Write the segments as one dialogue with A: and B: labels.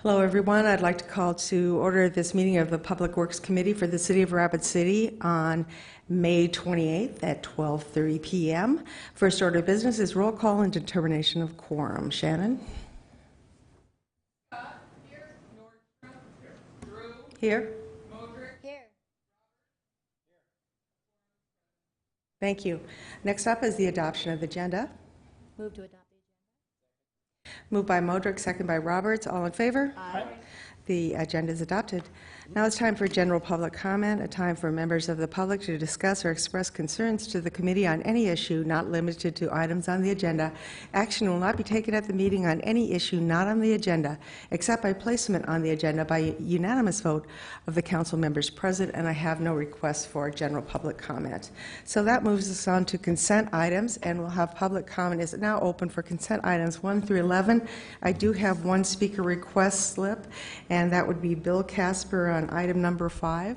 A: Hello, everyone. I'd like to call to order this meeting of the Public Works Committee for the City of Rapid City on May 28th at 12:30 p.m. First order of business is roll call and determination of quorum. Shannon?
B: Here. Nordstrom. Drew.
A: Here.
B: Modrick.
C: Here.
A: Thank you. Next up is the adoption of the agenda.
C: Move to adopt the agenda.
A: Moved by Modrick, second by Roberts. All in favor?
C: Aye.
A: The agenda is adopted. Now it's time for general public comment, a time for members of the public to discuss or express concerns to the committee on any issue not limited to items on the agenda. Action will not be taken at the meeting on any issue not on the agenda, except by placement on the agenda by unanimous vote of the council members present, and I have no requests for general public comment. So that moves us on to consent items, and we'll have public comment is now open for consent items 1 through 11. I do have one speaker request slip, and that would be Bill Casper on item number 5.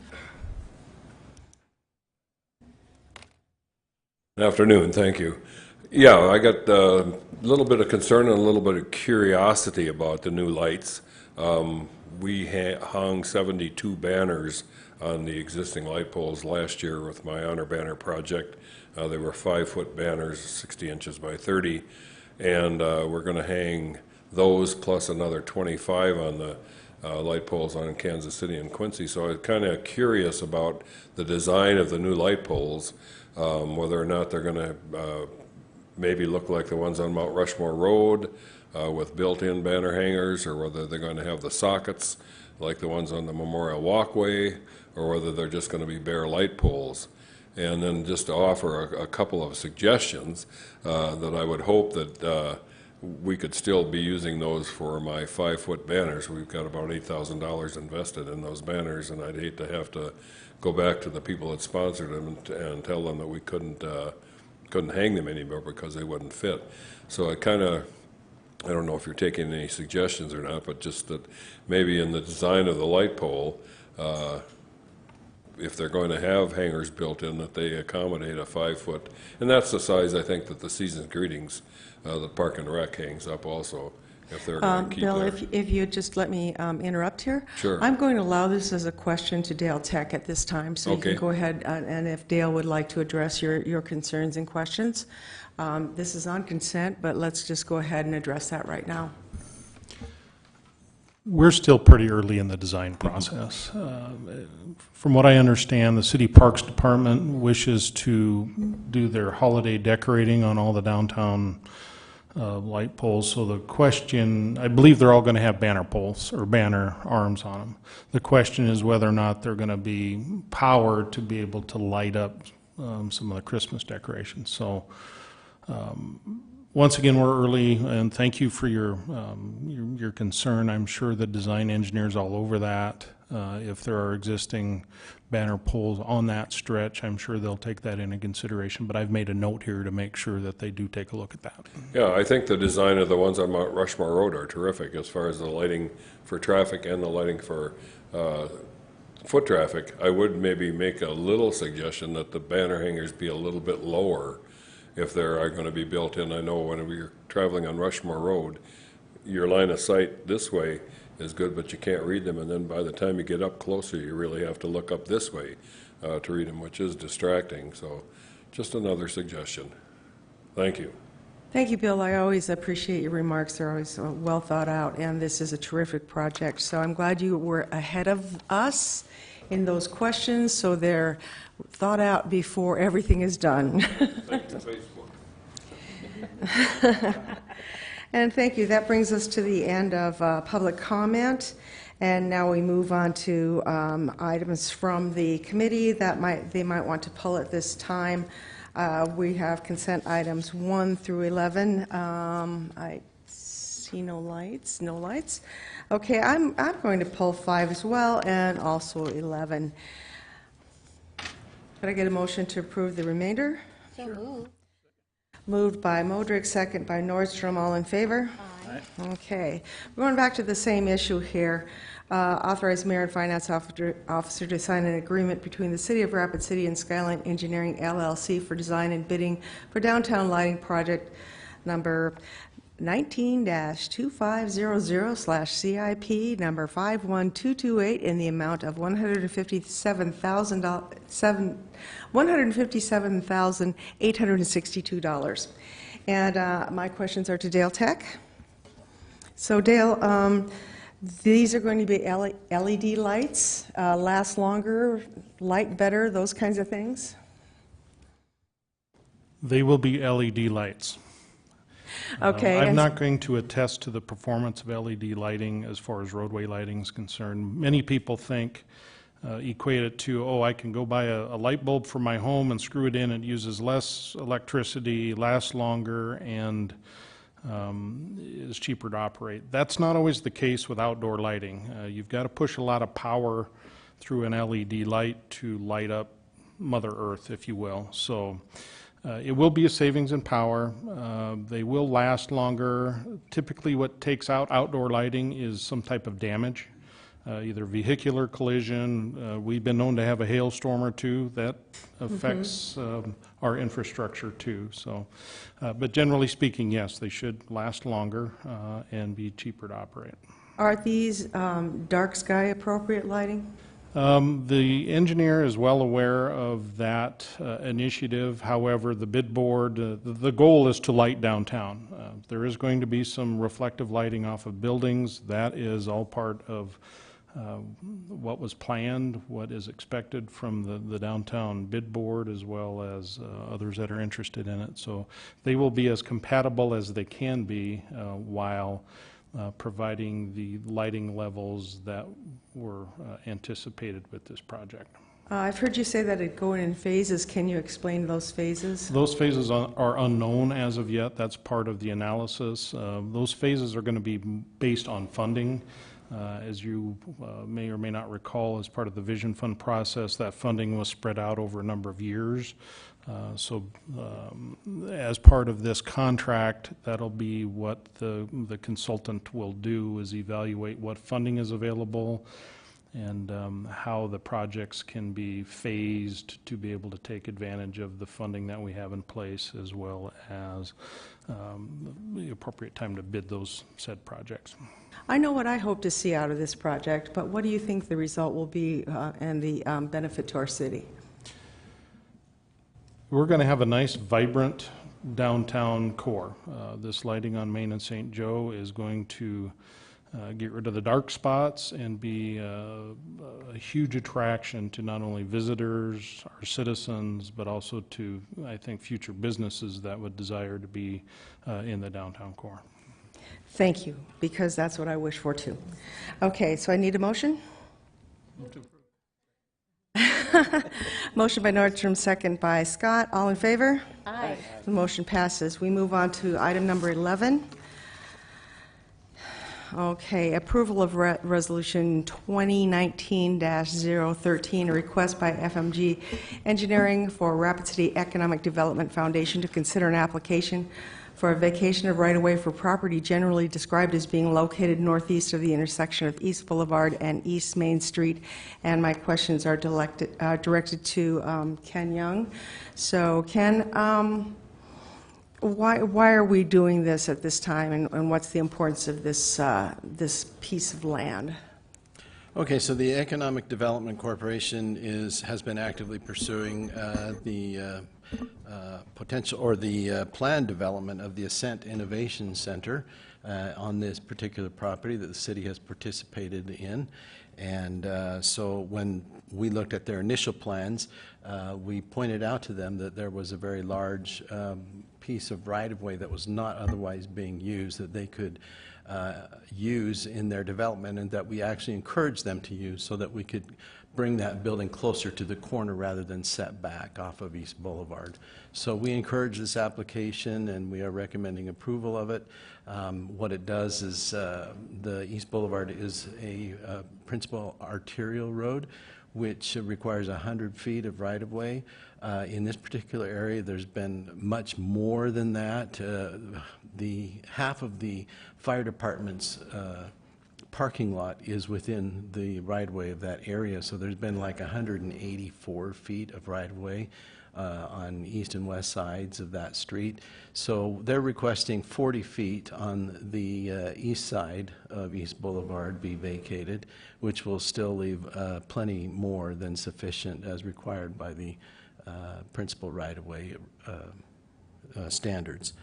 D: Good afternoon, thank you. Yeah, I got a little bit of concern and a little bit of curiosity about the new lights. We hung 72 banners on the existing light poles last year with my Honor Banner project. They were 5-foot banners, 60 inches by 30, and we're going to hang those plus another 25 on the light poles on Kansas City and Quincy. So I was kind of curious about the design of the new light poles, whether or not they're going to maybe look like the ones on Mount Rushmore Road with built-in banner hangers, or whether they're going to have the sockets like the ones on the Memorial Walkway, or whether they're just going to be bare light poles. And then just to offer a couple of suggestions that I would hope that we could still be using those for my 5-foot banners. We've got about $8,000 invested in those banners, and I'd hate to have to go back to the people that sponsored them and tell them that we couldn't hang them anymore because they wouldn't fit. So I don't know if you're taking any suggestions or not, but just that maybe in the design of the light pole, if they're going to have hangers built in, that they accommodate a 5-foot, and that's the size I think that the Season's Greetings, the Park and Rec hangs up also, if they're going to keep
A: Bill,
D: their...
A: if you just let me interrupt here.
D: Sure.
A: I'm going to allow this as a question to Dale Tech at this time, so you can go ahead, and if Dale would like to address your concerns and questions. This is on consent, but let's just go ahead and address that right now.
E: We're still pretty early in the design process. From what I understand, the City Parks Department wishes to do their holiday decorating on all the downtown light poles. So the question, I believe they're all going to have banner poles or banner arms on them. The question is whether or not they're going to be powered to be able to light up some of the Christmas decorations. So once again, we're early, and thank you for your concern. I'm sure the design engineers all over that. If there are existing banner poles on that stretch, I'm sure they'll take that into consideration. But I've made a note here to make sure that they do take a look at that.
D: Yeah, I think the design of the ones on Mount Rushmore Road are terrific as far as the lighting for traffic and the lighting for foot traffic. I would maybe make a little suggestion that the banner hangers be a little bit lower if they are going to be built in. I know when we're traveling on Rushmore Road, your line of sight this way is good, but you can't read them, and then by the time you get up closer, you really have to look up this way to read them, which is distracting. So just another suggestion. Thank you.
A: Thank you, Bill. I always appreciate your remarks. They're always well thought out, and this is a terrific project. So I'm glad you were ahead of us in those questions, so they're thought out before everything is done.
D: Thank you, Facebook.
A: And thank you. That brings us to the end of public comment. And now we move on to items from the committee that they might want to pull at this time. We have consent items 1 through 11. I see no lights. No lights. Okay, I'm going to pull 5 as well, and also 11. Could I get a motion to approve the remainder?
C: So moved.
A: Moved by Modrick, second by Nordstrom. All in favor?
C: Aye.
A: Okay. We're going back to the same issue here. Authorize Mayor and Finance Officer to sign an agreement between the City of Rapid City and Skyline Engineering, LLC for design and bidding for downtown lighting project number 19-2500/CIP number 51228 in the amount of $157,862. And my questions are to Dale Tech. So Dale, these are going to be LED lights, last longer, light better, those kinds of things?
E: They will be LED lights.
A: Okay.
E: I'm
A: and-
E: not going to attest to the performance of LED lighting as far as roadway lighting is concerned. Many people equate it to, oh, I can go buy a light bulb for my home and screw it in. It uses less electricity, lasts longer, and is cheaper to operate. That's not always the case with outdoor lighting. You've got to push a lot of power through an LED light to light up Mother Earth, if you will. So it will be a savings in power. They will last longer. Typically what takes out outdoor lighting is some type of damage, either vehicular collision. We've been known to have a hailstorm or two that affects our infrastructure too. So, but generally speaking, yes, they should last longer and be cheaper to operate.
A: Are these dark sky appropriate lighting?
E: The engineer is well aware of that initiative. However, the bid board, the goal is to light downtown. There is going to be some reflective lighting off of buildings. That is all part of what was planned, what is expected from the downtown bid board, as well as others that are interested in it. So they will be as compatible as they can be while providing the lighting levels that were anticipated with this project.
A: I've heard you say that it go in phases. Can you explain those phases?
E: Those phases are unknown as of yet. That's part of the analysis. Those phases are going to be based on funding. As you may or may not recall, as part of the Vision Fund process, that funding was spread out over a number of years. So as part of this contract, that'll be what the consultant will do, is evaluate what funding is available and how the projects can be phased to be able to take advantage of the funding that we have in place, as well as the appropriate time to bid those said projects.
A: I know what I hope to see out of this project, but what do you think the result will be and the benefit to our city?
E: We're going to have a nice, vibrant downtown core. This lighting on Main and St. Joe is going to get rid of the dark spots and be a huge attraction to not only visitors, our citizens, but also to, I think, future businesses that would desire to be in the downtown core.
A: Thank you, because that's what I wish for too. Okay, so I need a motion? Motion by Nordstrom, second by Scott. All in favor?
C: Aye.
A: The motion passes. We move on to item number 11. Okay, approval of resolution 2019-013, a request by FMG Engineering for Rapid City Economic Development Foundation to consider an application for a vacation of right-of-way for property generally described as being located northeast of the intersection of East Boulevard and East Main Street. And my questions are directed to Ken Young. So Ken, why are we doing this at this time, and what's the importance of this, this piece of land?
F: Okay, so the Economic Development Corporation has been actively pursuing the potential or the planned development of the Ascent Innovation Center on this particular property that the city has participated in. And so when we looked at their initial plans, we pointed out to them that there was a very large piece of right-of-way that was not otherwise being used that they could use in their development, and that we actually encouraged them to use so that we could bring that building closer to the corner rather than set back off of East Boulevard. So we encourage this application, and we are recommending approval of it. What it does is the East Boulevard is a principal arterial road, which requires 100 feet of right-of-way. In this particular area, there's been much more than that. The half of the fire department's parking lot is within the right-of-way of that area, so there's been like 184 feet of right-of-way on east and west sides of that street. So they're requesting 40 feet on the east side of East Boulevard be vacated, which will still leave plenty more than sufficient as required by the principal right-of-way standards.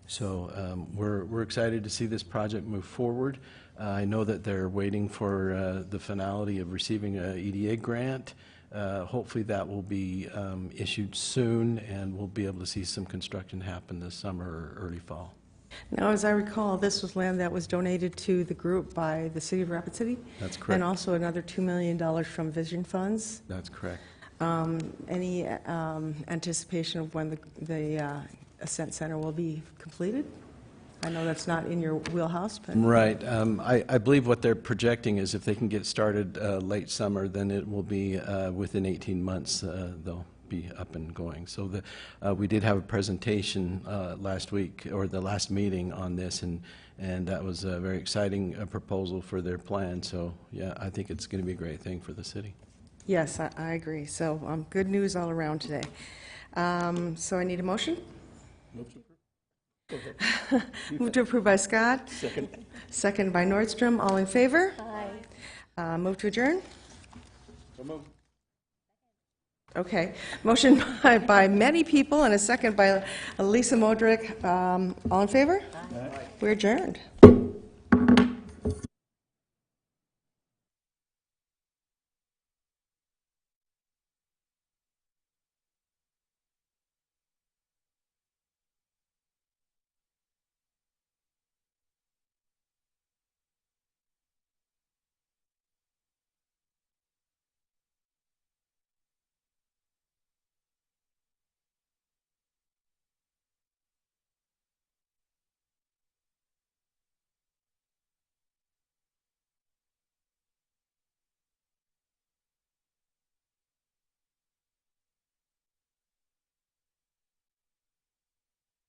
F: So we're excited to see this project move forward. I know that they're waiting for the finality of receiving an EDA grant. Hopefully that will be issued soon, and we'll be able to see some construction happen this summer or early fall.
A: Now, as I recall, this was land that was donated to the group by the City of Rapid City?
F: That's correct.
A: And also another $2 million from Vision Funds.
F: That's correct.
A: Any anticipation of when the Ascent Center will be completed? I know that's not in your wheelhouse, but...
F: Right. I believe what they're projecting is if they can get started late summer, then it will be within 18 months they'll be up and going. So we did have a presentation last week, or the last meeting on this, and that was a very exciting proposal for their plan. So yeah, I think it's going to be a great thing for the city.
A: Yes, I agree. So good news all around today. So I need a motion? Move to approve by Scott.
F: Second.
A: Second by Nordstrom. All in favor?
C: Aye.
A: Move to adjourn? Okay. Motion by many people and a second by Lisa Modrick. All in favor? Aye. We're adjourned.